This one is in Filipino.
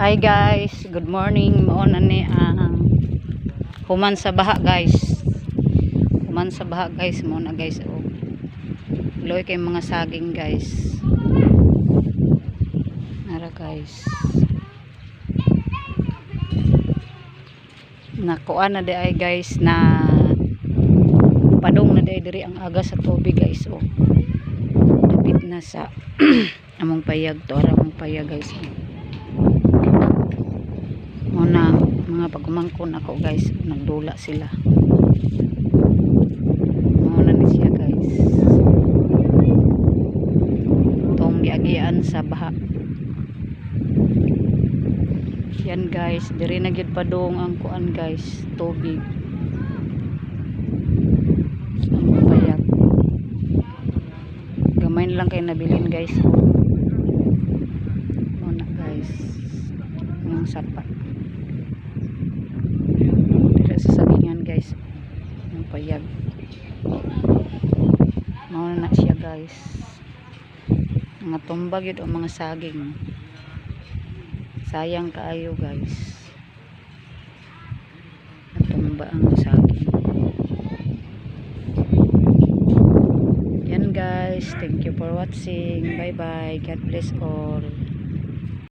Hi guys, good morning. Mauna ni ang human sa baha guys. Human sa baha guys, mauna guys. Oh. Loy kay mga saging guys. Nara guys. Nakuan na di ay guys na padong na di diri ang aga sa tubig guys. Oh. Dapit na sa among payag to, among payag guys. Muna mga pagumangkon ako guys, nagdula sila. Muna ni siya guys. Tong giagian sa baha. Yan guys, diri na gyud padung ang kuan guys, tubig. Ang payag. Gamay lang kay nabilin guys. Muna guys. Yung sapat. Sa sagingan guys yung payag mauna na siya guys, mga tumbag yun o mga saging, sayang kaayo guys, natumba ang saging. Yan guys, thank you for watching, bye bye, God bless all.